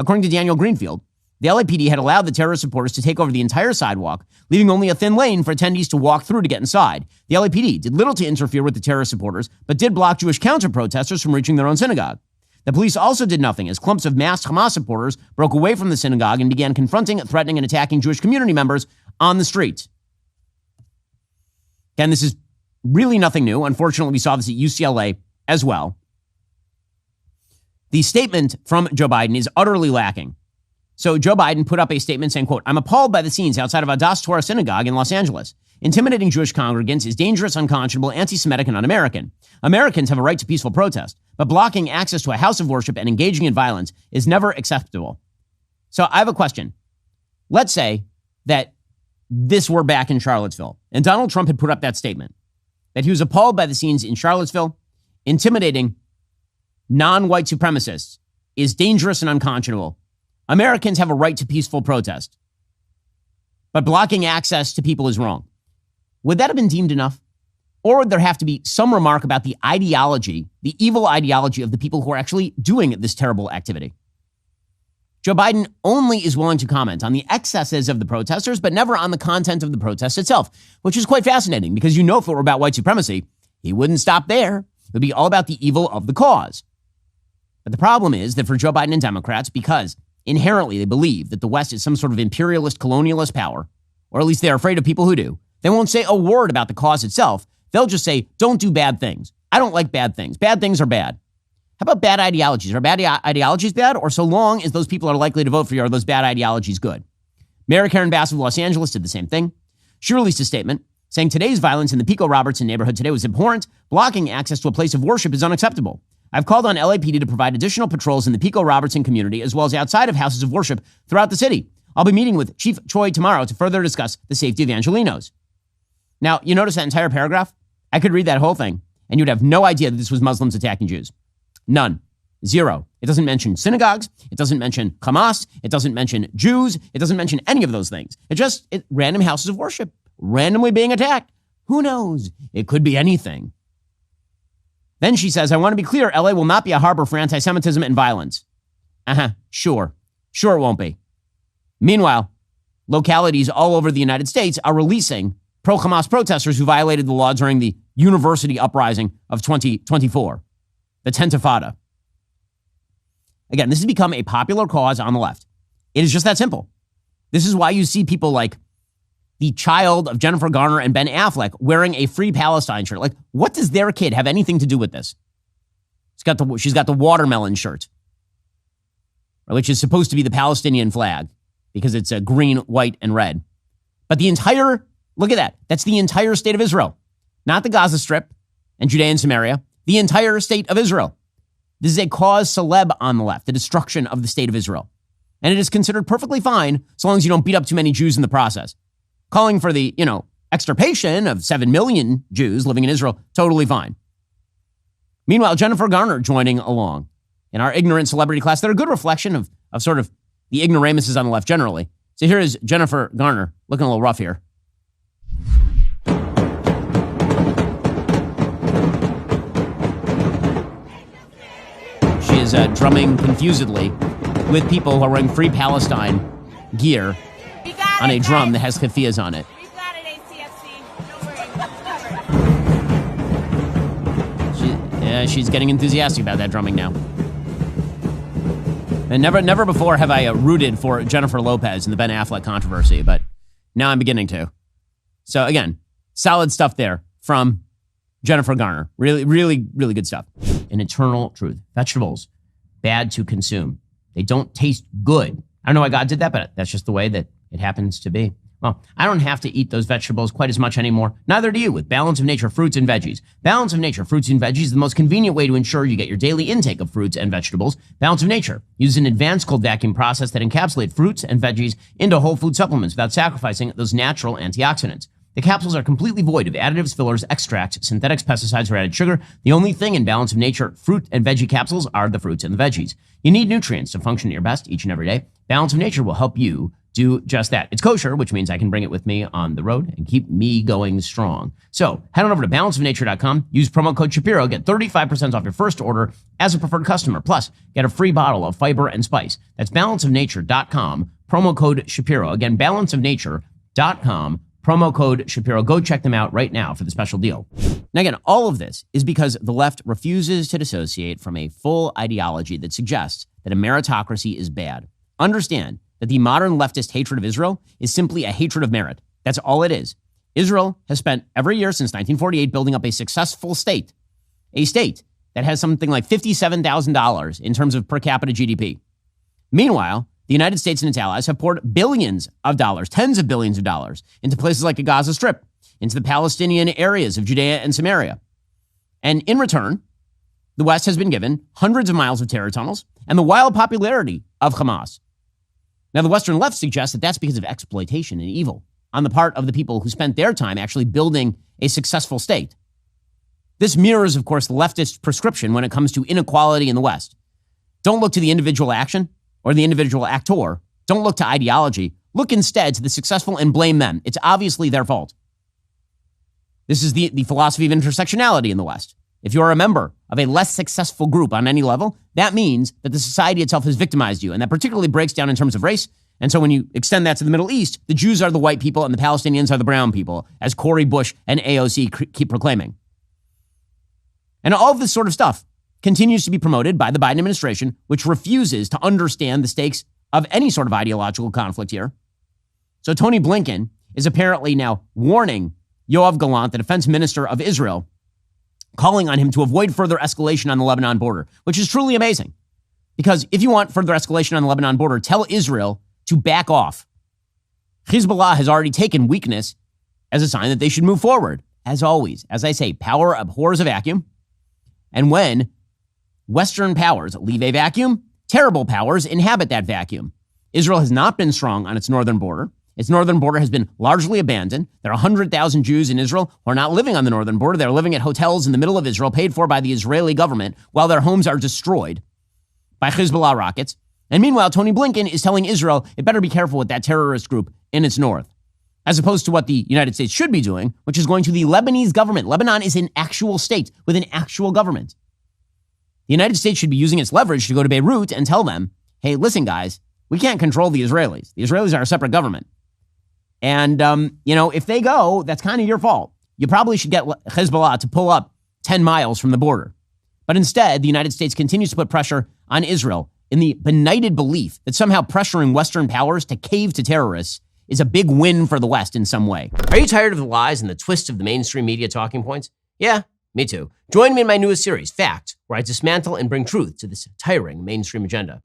According to Daniel Greenfield, the LAPD had allowed the terrorist supporters to take over the entire sidewalk, leaving only a thin lane for attendees to walk through to get inside. The LAPD did little to interfere with the terrorist supporters, but did block Jewish counter-protesters from reaching their own synagogue. The police also did nothing as clumps of masked Hamas supporters broke away from the synagogue and began confronting, threatening, and attacking Jewish community members on the street. Again, this is really nothing new. Unfortunately, we saw this at UCLA as well. The statement from Joe Biden is utterly lacking. So Joe Biden put up a statement saying, quote, "I'm appalled by the scenes outside of Adass Torah Synagogue in Los Angeles. Intimidating Jewish congregants is dangerous, unconscionable, anti-Semitic, and un-American. Americans have a right to peaceful protest, but blocking access to a house of worship and engaging in violence is never acceptable." So I have a question. Let's say that this were back in Charlottesville, and Donald Trump had put up that statement, that he was appalled by the scenes in Charlottesville. Intimidating non-white supremacists is dangerous and unconscionable. Americans have a right to peaceful protest, but blocking access to people is wrong. Would that have been deemed enough? Or would there have to be some remark about the ideology, the evil ideology of the people who are actually doing this terrible activity? Joe Biden only is willing to comment on the excesses of the protesters, but never on the content of the protest itself, which is quite fascinating because you know if it were about white supremacy, he wouldn't stop there. It would be all about the evil of the cause. But the problem is that for Joe Biden and Democrats, because inherently they believe that the West is some sort of imperialist, colonialist power, or at least they're afraid of people who do, they won't say a word about the cause itself. They'll just say, don't do bad things. I don't like bad things. Bad things are bad. How about bad ideologies? Are bad ideologies bad? Or so long as those people are likely to vote for you, are those bad ideologies good? Mayor Karen Bass of Los Angeles did the same thing. She released a statement saying today's violence in the Pico Robertson neighborhood today was abhorrent. Blocking access to a place of worship is unacceptable. I've called on LAPD to provide additional patrols in the Pico Robertson community as well as outside of houses of worship throughout the city. I'll be meeting with Chief Choi tomorrow to further discuss the safety of Angelenos. Now, you notice that entire paragraph? I could read that whole thing, and you'd have no idea that this was Muslims attacking Jews. None. Zero. It doesn't mention synagogues. It doesn't mention Hamas. It doesn't mention Jews. It doesn't mention any of those things. It random houses of worship, randomly being attacked. Who knows? It could be anything. Then she says, I want to be clear, LA will not be a harbor for anti-Semitism and violence. Sure. Sure it won't be. Meanwhile, localities all over the United States are releasing pro-Hamas protesters who violated the law during the university uprising of 2024, the Tentifada. Again, this has become a popular cause on the left. It is just that simple. This is why you see people like the child of Jennifer Garner and Ben Affleck wearing a Free Palestine shirt. Like, what does their kid have anything to do with this? She's got the watermelon shirt, which is supposed to be the Palestinian flag because it's a green, white, and red. But look at that. That's the entire state of Israel, not the Gaza Strip and Judea and Samaria, the entire state of Israel. This is a cause celeb on the left, the destruction of the state of Israel. And it is considered perfectly fine so long as you don't beat up too many Jews in the process. Calling for the, extirpation of 7 million Jews living in Israel, totally fine. Meanwhile, Jennifer Garner joining along in our ignorant celebrity class. They're a good reflection of sort of the ignoramuses on the left generally. So here is Jennifer Garner, looking a little rough here. She is drumming confusedly with people who are wearing Free Palestine gear on a drum that has keffiyehs on it. We got it, ACFC. Don't worry. She's getting enthusiastic about that drumming now. And never before have I rooted for Jennifer Lopez in the Ben Affleck controversy, but now I'm beginning to. So again, solid stuff there from Jennifer Garner. Really, really, really good stuff. An eternal truth. Vegetables, bad to consume. They don't taste good. I don't know why God did that, but that's just the way that it happens to be. Well, I don't have to eat those vegetables quite as much anymore. Neither do you with Balance of Nature fruits and veggies. Balance of Nature fruits and veggies is the most convenient way to ensure you get your daily intake of fruits and vegetables. Balance of Nature uses an advanced cold vacuum process that encapsulates fruits and veggies into whole food supplements without sacrificing those natural antioxidants. The capsules are completely void of additives, fillers, extracts, synthetics, pesticides, or added sugar. The only thing in Balance of Nature fruit and veggie capsules are the fruits and the veggies. You need nutrients to function at your best each and every day. Balance of Nature will help you do just that. It's kosher, which means I can bring it with me on the road and keep me going strong. So head on over to balanceofnature.com, use promo code Shapiro, get 35% off your first order as a preferred customer. Plus, get a free bottle of fiber and spice. That's balanceofnature.com, promo code Shapiro. Again, balanceofnature.com, promo code Shapiro. Go check them out right now for the special deal. Now, again, all of this is because the left refuses to dissociate from a full ideology that suggests that a meritocracy is bad. Understand that the modern leftist hatred of Israel is simply a hatred of merit. That's all it is. Israel has spent every year since 1948 building up a successful state, a state that has something like $57,000 in terms of per capita GDP. Meanwhile, the United States and its allies have poured billions of dollars, tens of billions of dollars, into places like the Gaza Strip, into the Palestinian areas of Judea and Samaria. And in return, the West has been given hundreds of miles of terror tunnels and the wild popularity of Hamas. Now, the Western left suggests that that's because of exploitation and evil on the part of the people who spent their time actually building a successful state. This mirrors, of course, the leftist prescription when it comes to inequality in the West. Don't look to the individual action or the individual actor. Don't look to ideology. Look instead to the successful and blame them. It's obviously their fault. This is the philosophy of intersectionality in the West. If you're a member of a less successful group on any level, that means that the society itself has victimized you. And that particularly breaks down in terms of race. And so when you extend that to the Middle East, the Jews are the white people and the Palestinians are the brown people, as Cori Bush and AOC keep proclaiming. And all of this sort of stuff continues to be promoted by the Biden administration, which refuses to understand the stakes of any sort of ideological conflict here. So Tony Blinken is apparently now warning Yoav Gallant, the defense minister of Israel, calling on him to avoid further escalation on the Lebanon border, which is truly amazing. Because if you want further escalation on the Lebanon border, tell Israel to back off. Hezbollah has already taken weakness as a sign that they should move forward. As always, as I say, power abhors a vacuum. And when Western powers leave a vacuum, terrible powers inhabit that vacuum. Israel has not been strong on its northern border. Its northern border has been largely abandoned. There are 100,000 Jews in Israel who are not living on the northern border. They're living at hotels in the middle of Israel, paid for by the Israeli government, while their homes are destroyed by Hezbollah rockets. And meanwhile, Tony Blinken is telling Israel it better be careful with that terrorist group in its north, as opposed to what the United States should be doing, which is going to the Lebanese government. Lebanon is an actual state with an actual government. The United States should be using its leverage to go to Beirut and tell them, hey, listen, guys, we can't control the Israelis. The Israelis are a separate government. And, if they go, that's kind of your fault. You probably should get Hezbollah to pull up 10 miles from the border. But instead, the United States continues to put pressure on Israel in the benighted belief that somehow pressuring Western powers to cave to terrorists is a big win for the West in some way. Are you tired of the lies and the twists of the mainstream media talking points? Yeah, me too. Join me in my newest series, Fact, where I dismantle and bring truth to this tiring mainstream agenda.